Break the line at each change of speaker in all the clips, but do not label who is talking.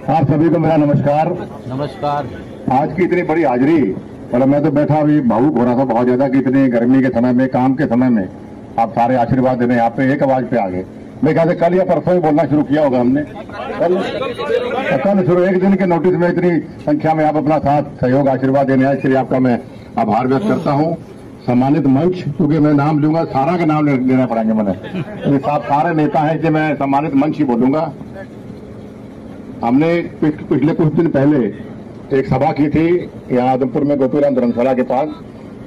आप सभी को मेरा नमस्कार।
नमस्कार।
आज की इतनी बड़ी हाजिरी, और मैं तो बैठा अभी भावुक हो रहा था बहुत ज्यादा कि इतनी गर्मी के समय में, काम के समय में आप सारे आशीर्वाद देने यहाँ पे एक आवाज पे आ गए। मैं कहते कल या परसों ही बोलना शुरू किया होगा हमने, कल शुरू, एक दिन के नोटिस में इतनी संख्या में आप अपना साथ सहयोग आशीर्वाद देने आए, इसलिए आपका मैं आभार व्यक्त करता हूँ। सम्मानित मंच, क्योंकि मैं नाम लूंगा सारा का नाम लेना पड़ेंगे मैंने, सारे नेता हैं कि मैं सम्मानित मंच ही बोलूंगा। हमने पिछले कुछ दिन पहले एक सभा की थी यहाँ आदमपुर में गोपीराम धर्मशाला के पास,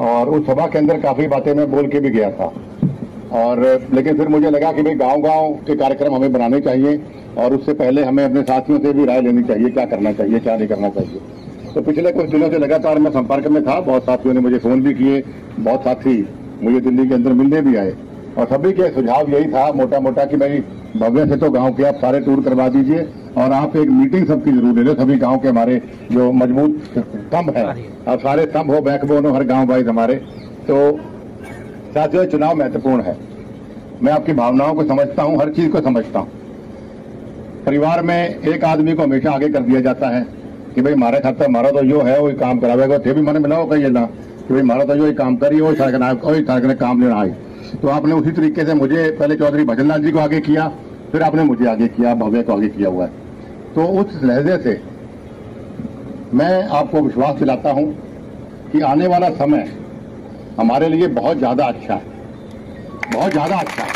और उस सभा के अंदर काफी बातें मैं बोल के भी गया था, और लेकिन फिर मुझे लगा कि भाई गांव-गांव के कार्यक्रम हमें बनाने चाहिए और उससे पहले हमें अपने साथियों से भी राय लेनी चाहिए, क्या करना चाहिए क्या नहीं करना चाहिए। तो पिछले कुछ दिनों से लगातार मैं संपर्क में था, बहुत साथियों ने मुझे फोन भी किए, बहुत साथी मुझे दिल्ली के अंदर मिलने भी आए, और सभी के सुझाव यही था मोटा मोटा कि भाई भव्य से तो गांव के आप सारे टूर करवा दीजिए, और आप एक मीटिंग सबकी जरूर ले लो, सभी गांव के हमारे जो मजबूत स्तंभ है, और सारे स्तंभ हो, बैकबोन हो हर गांव वाइज हमारे। तो साथियों, चुनाव महत्वपूर्ण है, मैं आपकी भावनाओं को समझता हूं, हर चीज को समझता हूं। परिवार में एक आदमी को हमेशा आगे कर दिया जाता है कि भाई हमारे खाता हमारा तो जो है वही काम करावेगा, थे भी मन मिलाओ कही ना कि भाई हमारा तो जो काम करिए वही सरकार काम लेना है। तो आपने उसी तरीके से मुझे पहले चौधरी भजन लाल जी को आगे किया, फिर आपने मुझे आगे किया, भव्य को आगे किया हुआ है। तो उस लहजे से मैं आपको विश्वास दिलाता हूं कि आने वाला समय हमारे लिए बहुत ज्यादा अच्छा है, बहुत ज्यादा अच्छा है।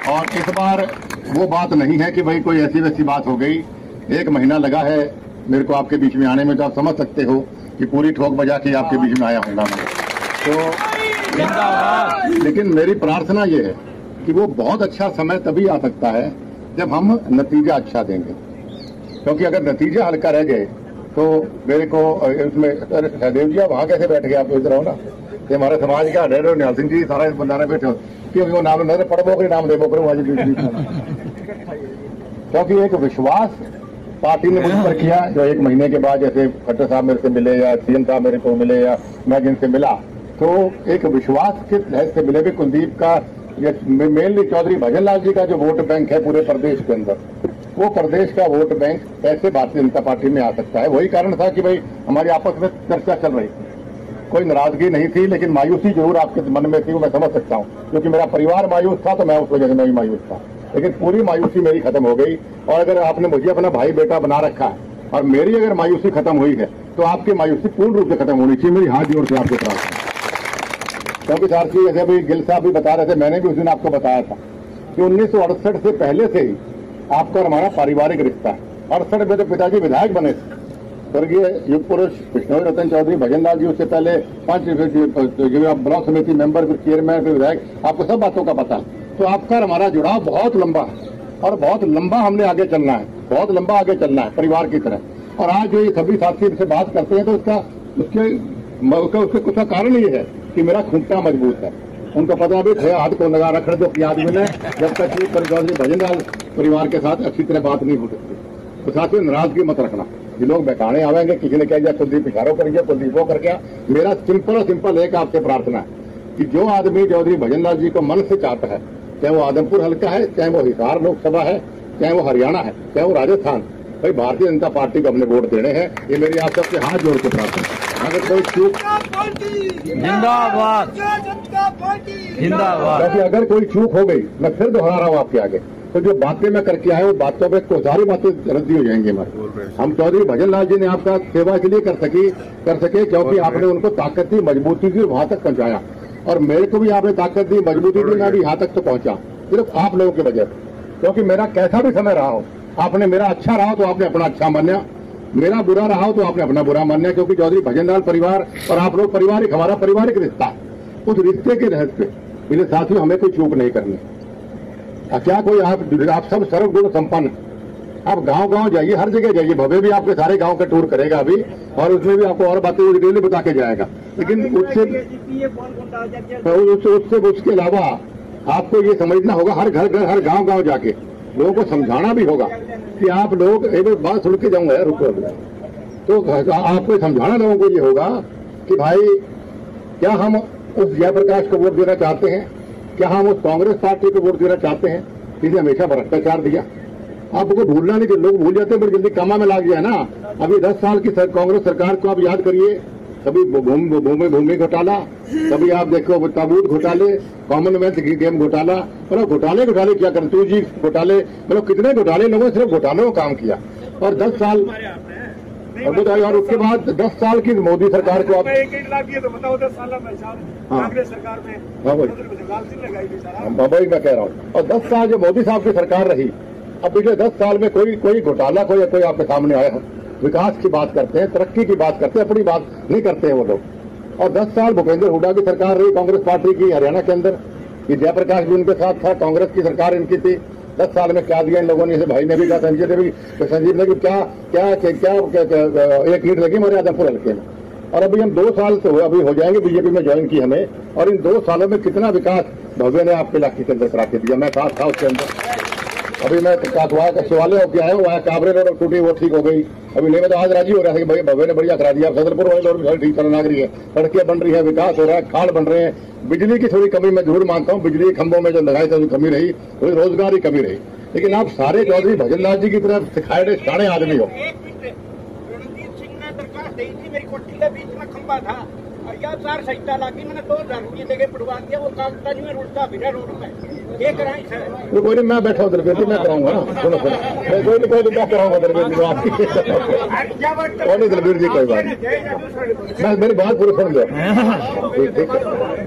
और इस बार वो बात नहीं है कि भाई कोई ऐसी वैसी बात हो गई। 1 महीना लगा है मेरे को आपके बीच में आने में, तो आप समझ सकते हो कि पूरी ठोक बजा के आपके बीच में आया होगा मैं। तो लेकिन मेरी प्रार्थना ये है कि वो बहुत अच्छा समय तभी आ सकता है जब हम नतीजा अच्छा देंगे, क्योंकि अगर नतीजा हल्का रह गए तो मेरे को उसमें सहदेव जी आप वहां कैसे बैठ गए, आप इधर हो ना, ये हमारे समाज का डेढ़ निहाल सिंह जी सारा बंदाने बैठे हो, क्योंकि वो नाम नजर पड़ बोकरे नाम दे बोकरे आज क्योंकि एक विश्वास पार्टी ने मुझ पर किया, जो 1 महीने के बाद जैसे खट्टर साहब मेरे से मिले या सीएम साहब मेरे को मिले या मैं जिनसे मिला, तो एक विश्वास के तहत से मिले भी कुलदीप का, मेनली चौधरी भजन लाल जी का जो वोट बैंक है पूरे प्रदेश के अंदर, वो प्रदेश का वोट बैंक कैसे भारतीय जनता पार्टी में आ सकता है। वही कारण था कि भाई हमारी आपस में चर्चा चल रही थी, कोई नाराजगी नहीं थी, लेकिन मायूसी जरूर आपके मन में थी, वो मैं समझ सकता हूँ, क्योंकि मेरा परिवार मायूस था तो मैं उस वजह से मैं भी मायूस था। लेकिन पूरी मायूसी मेरी खत्म हो गई, और अगर आपने मुझे अपना भाई बेटा बना रखा है और मेरी अगर मायूसी खत्म हुई है तो आपकी मायूसी पूर्ण रूप से खत्म होनी चाहिए, मेरी हाथ जोड़ से आपके प्रार्थना। क्योंकि सारथी जैसे भी गिल साहब भी बता रहे थे, मैंने भी उस दिन आपको बताया था कि 1968 से पहले से ही आपका और हमारा पारिवारिक रिश्ता है। 68 में तो पिताजी विधायक बने थे, स्वर्गीय युग पुरुष विष्णु रतन चौधरी भजन लाल जी, उससे पहले 5 ब्लॉक समिति मेंबर, फिर चेयरमैन, फिर विधायक, आपको सब बातों का पता है। तो आपका और हमारा जुड़ाव बहुत लंबा है, और बहुत लंबा हमने आगे चलना है, बहुत लंबा आगे चलना है परिवार की तरह। और आज जो ये सभी साथी से बात करते हैं तो उसके कुछ कारण ये है कि मेरा खूंटा मजबूत है। उनको पता भी थे हाथ को लगा रख दो कि आदमी ने, जब तक कि चौधरी भजन लाल परिवार के साथ अच्छी तरह बात नहीं हो सकती। तो साथियों, नाराजगी मत रखना, ये लोग बहकाने आवेंगे, किसी ने कह दिया कुलदीप इशारों कर दिया, कुलदीप वो कर गया। मेरा सिंपल एक आपसे प्रार्थना है कि जो आदमी चौधरी भजन लाल जी को मन से चाहता है, चाहे वो आदमपुर हल्का है, चाहे वो हिसार लोकसभा है, चाहे वो हरियाणा है, चाहे वो राजस्थान, भाई भारतीय जनता पार्टी को अपने वोट देने हैं। ये मेरी आप सबसे हाथ जोड़ के प्रार्थना है। अगर कोई चूक,
जिंदाबाद जिंदाबाद,
अगर कोई चूक हो गई, मैं फिर दोहरा रहा हूँ आपके आगे, तो जो बातें मैं करके आया हूँ बातों में को सारी बातें रद्दी हो जाएंगी हमारी। हम चौधरी भजन लाल जी ने आपका सेवा इसलिए कर सके क्योंकि आपने उनको ताकत दी, मजबूती दी, वहां तक पहुंचाया, और मेरे को भी आपने ताकत दी, मजबूती दी, मैं भी यहाँ तक तो पहुंचा सिर्फ आप लोगों की वजह से। क्योंकि मेरा कैसा भी समय रहा हो, आपने मेरा अच्छा रहा तो आपने अपना अच्छा मान्या, मेरा बुरा रहा हो तो आपने अपना बुरा मान्या, क्योंकि चौधरी भजन लाल परिवार और आप लोग पारिवारिक, हमारा पारिवारिक रिश्ता है। उस रिश्ते के रहस्य मेरे साथियों हमें कोई चूक नहीं करनी। क्या कोई आप सब सर्वगुण संपन्न, आप गांव-गांव जाइए, हर जगह जाइए, भव्य भी आपके सारे गांव का टूर करेगा अभी, और उसमें भी आपको और बातें डिटेल बता के जाएगा। लेकिन उसके अलावा आपको ये समझना होगा, हर घर हर गांव जाके लोगों को समझाना भी होगा कि आप लोग, एक बात सुन के जाऊंगा यार, रुको, तो आपको समझाना लोगों को ये होगा कि भाई क्या हम उस जयप्रकाश को वोट देना चाहते हैं, क्या हम उस कांग्रेस पार्टी को वोट देना चाहते हैं जिसे हमेशा भ्रष्टाचार दिया, आपको भूलना नहीं कि लोग भूल जाते हैं, बड़ी जल्दी कामा में लाग गया ना। अभी 10 साल की कांग्रेस सरकार को आप याद करिए, कभी भूमि घोटाला, कभी आप देखो ताबूत घोटाले, कॉमनवेल्थ गेम घोटाला, मतलब घोटाले क्या करें, 2G घोटाले, मतलब कितने घोटाले लोगों ने सिर्फ घोटालों का काम किया। और 10 साल और उसके बाद 10 साल की मोदी सरकार को आप
1 लाख दिए तो बताओ 10 साल में कांग्रेस सरकार में
वही मैं कह रहा हूँ। और 10 साल जो मोदी साहब की सरकार रही, अब पिछले 10 साल में कोई घोटाला कोई आपके सामने आया हो? विकास की बात करते हैं, तरक्की की बात करते हैं, अपनी बात नहीं करते हैं वो लोग। और 10 साल भूपेंद्र हुड्डा की सरकार रही कांग्रेस पार्टी की हरियाणा के अंदर, ये जयप्रकाश भी उनके साथ था, कांग्रेस की सरकार इनकी थी। 10 साल में क्या दिया इन लोगों ने? जैसे भाई ने भी कहा, संजीव ने भी क्या 1 ईंट लगी हमारे आदमपुर हल्के में। और अभी हम 2 साल से अभी हो जाएंगे, बीजेपी में ज्वाइन की हमें, और इन 2 सालों में कितना विकास भव्य ने आपके इलाके के अंदर करा के दिया। मैं साथ था उसके अंदर। अभी मैं काटवाया का सवाल होकर आया हूँ, काबरे रोड टूटी, वो ठीक हो गई। अभी नहीं, मैं तो आज राजी हो रहा था कि भाई भव्य ने बढ़िया करा दिया। सदरपुर वाली रोड ठीक चलने लग रही है, सड़कें बन रही है, विकास हो रहा है, खाल बन रहे हैं। बिजली की थोड़ी कमी मैं जरूर मानता हूँ, बिजली खंभों में जो लगाई था कमी रही, थोड़ी रोजगार की कमी रही। लेकिन आप सारे चौधरी भजनलाल जी की तरफ सिखाए शाणे आदमी हो।
रणजीत सिंह ने दरखास्त दी थी, मेरी कोठी के बीच में खंबा था, या 4 सहिता लागी, मैंने 2000 रुपये देके पड़वा दिया। वो कागजात में रुलता फिर रोड में ये कराई सर।
कोई नहीं, मैं बैठा हूँ दरवेद जी, मैं कराऊंगा ना। सुनो कोई मैं कराऊंगा दरवेद जी को आपकी। कोई नहीं दलबीर जी, कोई बात नहीं, मैं मेरी बात पूरी सुन लो। ठीक है,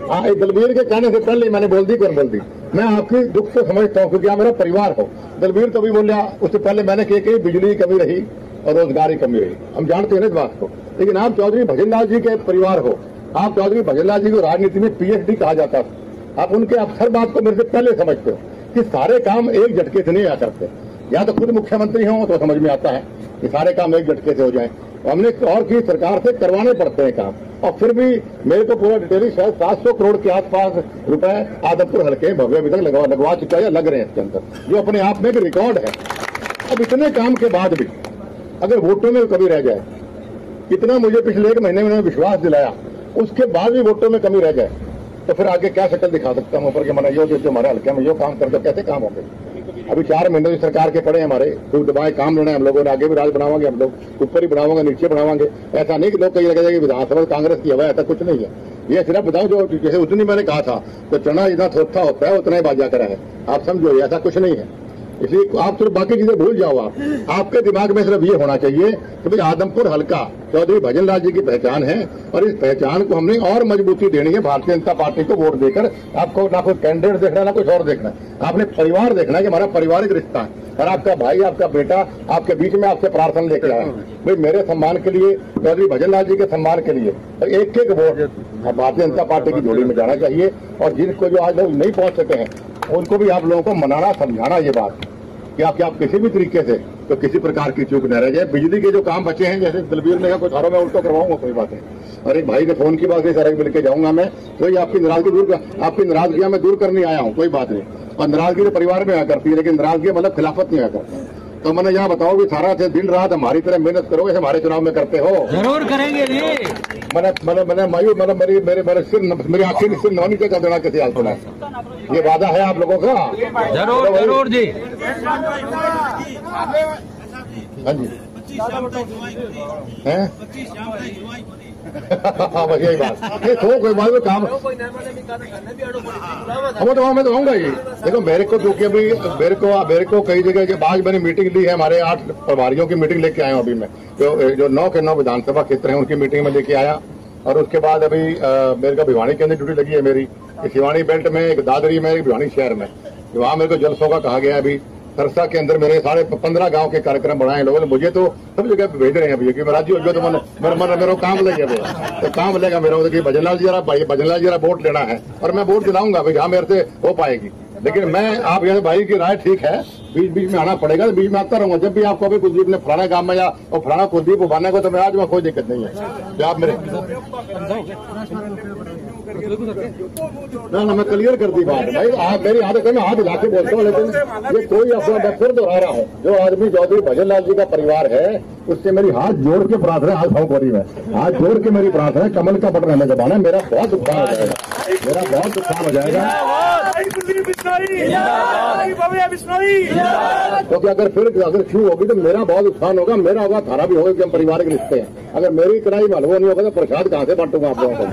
हाँ, दलबीर के कहने से पहले मैंने बोल दी, कौन बोल दी? मैं आपकी दुख को समझता हूँ, क्योंकि आप मेरा परिवार हो। दलबीर तो भी बोल रहा, उससे पहले मैंने कही बिजली की कमी रही और रोजगार की कमी रही, हम जानते हैं ना इस बात को। लेकिन आप चौधरी भजनलाल जी के परिवार हो, आप चौधरी भजनलाल जी को राजनीति में PhD कहा जाता था। आप उनके हर बात को मेरे से पहले समझते हो कि सारे काम एक झटके से नहीं आ सकते। या तो खुद मुख्यमंत्री हों तो समझ में आता है कि सारे काम एक झटके से हो जाएं। हमने और की सरकार से करवाने पड़ते हैं काम, और फिर भी मेरे को पूरा डिटेल शायद 700 करोड़ के आसपास रुपए आदमपुर हल्के भव्य अभी तक लगवा चुका है, लग रहे हैं इसके अंदर, जो अपने आप में एक रिकॉर्ड है। अब इतने काम के बाद भी अगर वोटों में कमी रह जाए, इतना मुझे पिछले 1 महीने में विश्वास दिलाया, उसके बाद भी वोटों में कमी रह जाए, तो फिर आगे क्या शक्ल दिखा सकता हूँ ऊपर के मना यो जो हमारे हल्के में यो काम कर दो, कैसे काम होंगे? अभी 4 महीने की सरकार के पड़े हमारे, खूब दबाए काम लेना है हम लोगों ने। आगे भी राज बनावांगे हम लोग, ऊपर ही बनावांगे, नीचे बनावांगे। ऐसा नहीं कि लोग कहीं लगे कि विधानसभा कांग्रेस की हवा, ऐसा कुछ नहीं है। ये सिर्फ बताओ, जो जैसे उस दिन मैंने कहा था तो चना जितना थोथा होता है उतना ही बाजा करा है, आप समझो, ऐसा कुछ नहीं है। इसलिए आप सिर्फ बाकी चीजें भूल जाओ। आपके दिमाग में सिर्फ ये होना चाहिए कि भाई आदमपुर हल्का चौधरी भजनलाल जी की पहचान है, और इस पहचान को हमने और मजबूती देनी है। भारतीय जनता पार्टी को वोट देकर आपको ना कोई कैंडिडेट देखना है, ना कुछ और देखना है, आपने परिवार देखना है कि हमारा पारिवारिक रिश्ता है। और आपका भाई, आपका बेटा आपके बीच में आपसे प्रार्थना लेकर आया, भाई मेरे सम्मान के लिए, चौधरी भजनलाल जी के सम्मान के लिए एक वोट भारतीय जनता पार्टी की झोली में जाना चाहिए। और जिनको जो आज लोग नहीं पहुंच सके हैं, उनको भी आप लोगों को मनाना, समझाना ये बात कि आप किसी भी तरीके से तो किसी प्रकार की चूक न रह जाए। बिजली के जो काम बचे हैं, जैसे दलबीर ने कहा कुछ हारों में उल्टो करवाऊंगा, कोई बात नहीं। और एक भाई के फोन की बात है, सारे मिलकर जाऊंगा मैं, कोई आपकी नाराजगियां मैं दूर करने आया हूँ, कोई बात नहीं। और नाराजगी तो परिवार में आया करती है, लेकिन नाराजगी मतलब खिलाफत नहीं आया करती। तो मैंने यहाँ बताओ कि सारा दिन रात हमारी तरह मेहनत करोगे, हमारे चुनाव में करते हो।
जरूर करेंगे जी।
मैंने मायू मेरी आखिर सिर नौ नीचे कर देना किसी हाल सुना, ये वादा है आप लोगों का।
जरूर जरूर जी।
हाँ जी, हैं बस यही बात, ये तो कोई बात में काम मैं तो आऊंगा ही। देखो मेरे को, क्योंकि अभी मेरे को कई जगह के बाद मैंने मीटिंग ली है, हमारे 8 प्रभारियों की मीटिंग लेके आया हूँ अभी मैं, जो 9 के 9 विधानसभा क्षेत्र हैं उनकी मीटिंग में लेके आया। और उसके बाद अभी मेरे को भिवानी के अंदर ड्यूटी लगी है मेरी, शिवानी बेल्ट में, एक दादरी में, एक भिवानी शहर में। वहाँ मेरे को जलसों का कहा गया। अभी सरसा के अंदर मेरे सारे 15 गांव के कार्यक्रम बढ़ाए लोगों ने, मुझे तो सब जगह भेज रहे हैं भैया, कि राजी हो गया तो मेरा काम लगे, तो काम लेगा मेरा। भजनलाल जी जरा वोट लेना है, और मैं वोट दिलाऊंगा भाई जहाँ मेरे से हो पाएगी। लेकिन मैं आप यहाँ भाई की राय ठीक है, बीच बीच में आना पड़ेगा, तो बीच में आता रहूंगा। जब भी आपको अभी कुलदीप ने फलाना काम में या और फलाना कुलदीप उबारने को, तो मैं आज में कोई दिक्कत नहीं है। जो आप मेरे ना मैं क्लियर कर दी बात भाई, आप मेरी आदत है, मैं हाथ हिला के बोलता हूँ, लेकिन ये कोई अपना मैं फिर दोहरा रहा हूँ। जो आदमी चौधरी भजनलाल जी का परिवार है, उससे मेरी हाथ जोड़ के प्रार्थना, हाथ हाथ जोड़ के मेरी प्रार्थना है, कमल का बटन हमें दबाना। मेरा बहुत उत्साह हो जाएगा, मेरा बहुत उत्साह हो जाएगा।
भाई कुलदीप बिश्नोई, भाई भव्य बिश्नोई।
क्योंकि अगर क्यों होगी तो मेरा बहुत नुकसान होगा, मेरा होगा, थारा भी होगा, कि हम परिवार के रिश्ते हैं। अगर मेरी कड़ाई में हलवा नहीं होगा तो प्रसाद कहाँ से बांटूंगा आप लोगों को,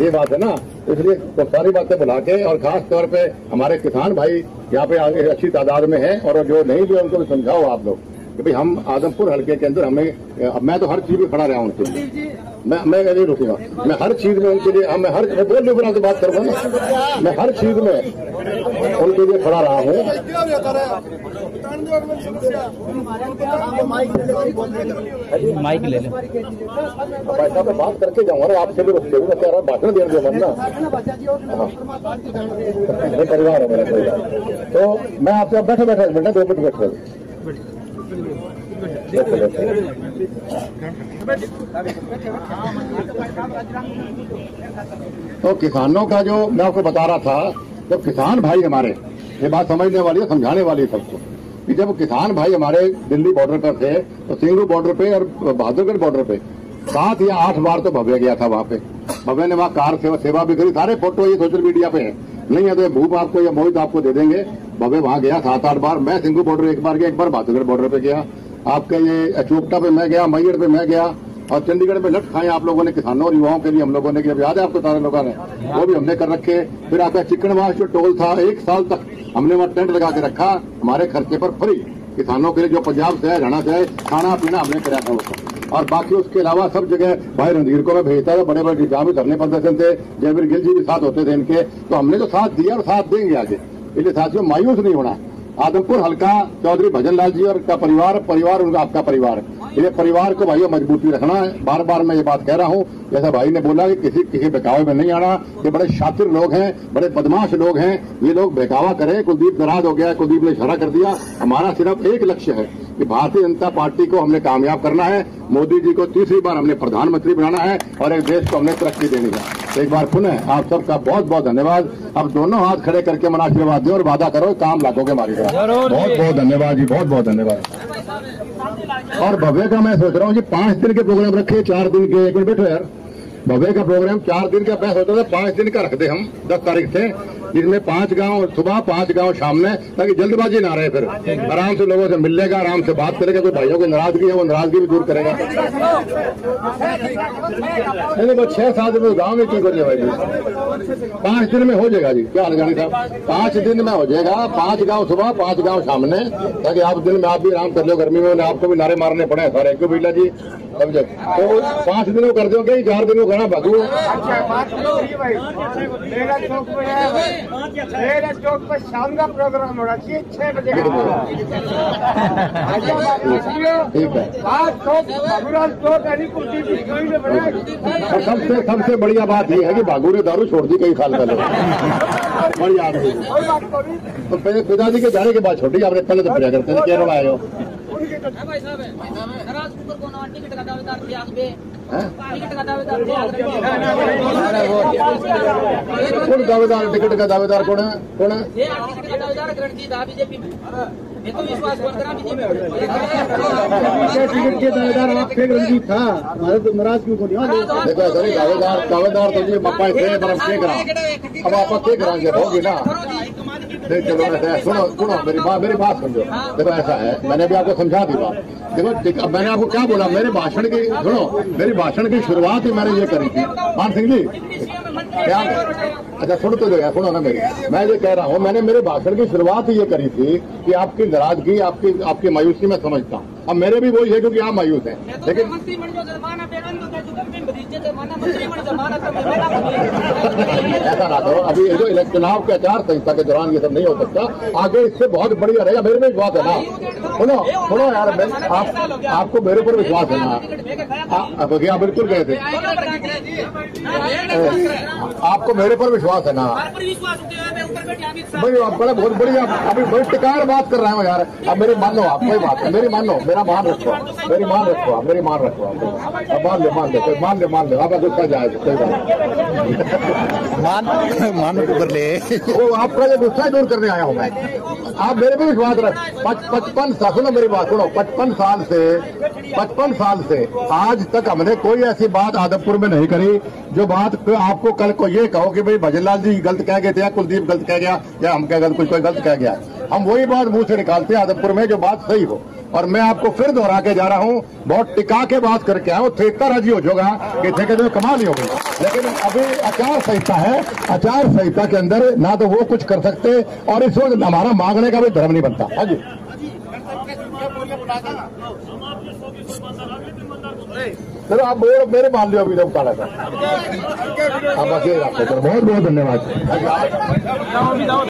ये बात है ना। इसलिए तो सारी बातें बुला के, और खास तौर पे हमारे किसान भाई यहाँ पे आगे अच्छी तादाद में हैं, और जो नहीं भी उनको भी समझाओ आप लोग कि भाई हम आदमपुर हल्के के अंदर हमें, मैं तो हर चीज में खड़ा रहा हूँ उनके लिए, मैं नहीं रुकूंगा, मैं हर चीज में उनके लिए, मैं बोल रही हूँ बात करूंगा ना, मैं हर चीज में उनके लिए खड़ा रहा हूँ।
माइक ले ले।
अब ऐसा मैं बात करके जाऊंगा, आपसे भी रुकते हुए कह रहा भाषण देने दो मन ना। मेरे परिवार है, मेरा परिवार। तो मैं आपसे बैठे बैठे बेटा 2 मिनट बैठे। तो किसानों का जो मैं आपको बता रहा था, तो किसान भाई हमारे, ये बात समझने वाली है, समझाने वाली है सबको, कि जब किसान भाई हमारे दिल्ली बॉर्डर पर थे तो सिंगू बॉर्डर पे और बहादुरगढ़ बॉर्डर पे 7 या 8 बार तो भव्य गया था वहां पे। भव्य ने वहां कार सेवा भी करी, सारे फोटो ये सोशल मीडिया पे है, नहीं है तो भूप आपको या मोहित आपको दे देंगे। भव्य वहां गया 7-8 बार। मैं सिंगू बॉर्डर 1 बार गया, 1 बार बहादुरगढ़ बॉर्डर पे गया, आपका ये चोपटा पे मैं गया, मैहर पे मैं गया, और चंडीगढ़ में लट खाए आप लोगों ने किसानों और युवाओं के लिए, हम लोगों ने किया, याद है आपको सारे लोगों ने, वो भी हमने कर रखे। फिर आपका चिकनवास जो टोल था 1 साल तक हमने वहां टेंट लगा के रखा, हमारे खर्चे पर फ्री किसानों के लिए, जो पंजाब से है, हरियाणा से है, खाना पीना हमने कराया था उसको। और बाकी उसके अलावा सब जगह भाई रणधीर को मैं भेजता था, बड़े बड़े जहाँ भी धरने प्रदर्शन थे, जयवीर गिल जी भी साथ होते थे इनके, तो हमने तो साथ दिया और साथ देंगे आगे। इसलिए साथियों मायूस नहीं होना। आदमपुर हल्का चौधरी भजन लाल जी और का परिवार उनका आपका परिवार, ये परिवार को भाइयों मजबूती रखना है। बार बार मैं ये बात कह रहा हूँ, जैसा भाई ने बोला कि किसी बहकावे में नहीं आना। ये बड़े शातिर लोग हैं, बड़े बदमाश लोग हैं, ये लोग बहकावा करें। कुलदीप नाराज हो गया, कुलदीप ने इशारा कर दिया। हमारा सिर्फ एक लक्ष्य है कि भारतीय जनता पार्टी को हमने कामयाब करना है, मोदी जी को तीसरी बार हमने प्रधानमंत्री बनाना है, और एक देश को हमने तरक्की देनी है। एक बार पुनः आप सबका बहुत बहुत धन्यवाद। अब दोनों हाथ खड़े करके मन आशीर्वाद दें और वादा करो काम लागोगे हमारी तरह। बहुत बहुत धन्यवाद जी, बहुत बहुत धन्यवाद। और भव्य का मैं सोच रहा हूँ जी 5 दिन के प्रोग्राम रखे, 4 दिन के, एक मिनट बैठो यार। भव्य का प्रोग्राम 4 दिन का मैं सोच रहा था 5 दिन का रख दे हम 10 तारीख से, जिसमें 5 गांव सुबह 5 गांव शाम में, ताकि जल्दबाजी ना रहे। फिर आराम से लोगों से मिल लेगा, आराम से बात करेगा, कोई भाइयों की नाराजगी है वो नाराजगी भी दूर करेगा। नहीं बस 6-7 दिन गाँव में क्यों करिए भाई, 5 दिन में हो जाएगा जी। क्या अलगानी साहब, 5 दिन में हो जाएगा। 5 गाँव सुबह 5 गाँव सामने, ताकि आप दिन में आप भी आराम कर लो। गर्मी में आपको भी नारे मारने पड़े सारे, क्यों बिल्ला जी समझे। तो 5 दिन में कर दो, कहीं 4 दिन में करना बाबू।
मेरा चौक पर शाम का प्रोग्राम होना चाहिए 6 बजे।
ठीक है। और सबसे बढ़िया बात यह है कि बागू ने दारू छोड़ दी कई साल पहले, बढ़िया आदमी। तो पिताजी के जाने के बाद छोड़ी आपने, पहले तो पिया करते थे। क्या रोड़ा आए हो
टिकट का दावेदार थे आप पे, टिकट का दावेदार थे।
कौन दावेदार, टिकट का दावेदार कौन है? कौन है
टिकट का दावेदार? रणजीत था बीजेपी में, मैं तो विश्वास कौन करा बीजेपी में।
टिकट के दावेदार आपसे रणजीत था, हमारे तो नाराज क्यों नहीं?
देखो सर, दावेदार तो जी मप्पा थे, पर हम क्या करा, अब आप क्या कराएंगे, होगी ना। चलो सुनो मेरी बात समझो। देखो ऐसा है, मैंने भी आपको समझा दी बात। देखो मैंने आपको क्या बोला, मेरे भाषण की सुनो, मेरी भाषण की शुरुआत ही मैंने ये करी थी। मान सिंह जी क्या, अच्छा सुन तो जो सुनो ना मेरी, मैं ये कह रहा हूँ, मैंने मेरे भाषण की शुरुआत ही ये करी थी कि आपकी नाराजगी, आपकी मायूसी मैं समझता हूँ। अब मेरे भी वही है क्योंकि आप मायूस हैं, लेकिन ऐसा ना करो। अभी जो चुनाव के आचार संहिता के दौरान ये सब नहीं हो सकता, आगे इससे बहुत बढ़िया रहेगा। मेरे में विश्वास है ना। सुनो यार, आपको मेरे ऊपर विश्वास है ना? आप बिल्कुल गए थे, आपको मेरे पर विश्वास है ना भाई? आप बड़ा बहुत बढ़िया, अभी बड़ी टिकार बात कर रहे हो यार। अब मेरी मान लो, आप कोई बात है, मेरी मान लो, मेरा मान रखो, मेरी मान रखो, मेरी मान रखो, मान लो, आपका गुस्सा जाएगा, कोई बात
मान ऊपर ले।
वो आपका जो गुस्सा दूर करने आया हूँ मैं। आप मेरे पे विश्वास रख 55 साल, सुनो मेरी बात सुनो, 55 साल से आज तक हमने कोई ऐसी बात आदमपुर में नहीं करी जो बात आपको कल को ये कहो कि भाई भजनलाल जी गलत कह गए थे या कुलदीप गलत कह गया या हम क्या गलत, कोई गलत कह गया। हम वही बात मुंह से निकालते हैं आदमपुर में जो बात सही हो। और मैं आपको फिर दोहरा के जा रहा हूं, बहुत टिका के बात करके आया, ठेका राजी हो जाएगा कि ठेके में कमाल ही होगी। लेकिन अभी आचार संहिता है, आचार संहिता के अंदर ना तो वो कुछ कर सकते और इस वक्त हमारा मांगने का भी धर्म नहीं बनता। हाँ जी, चलो आप मेरे मान लियो अभी लोग काला था। आप बहुत बहुत धन्यवाद।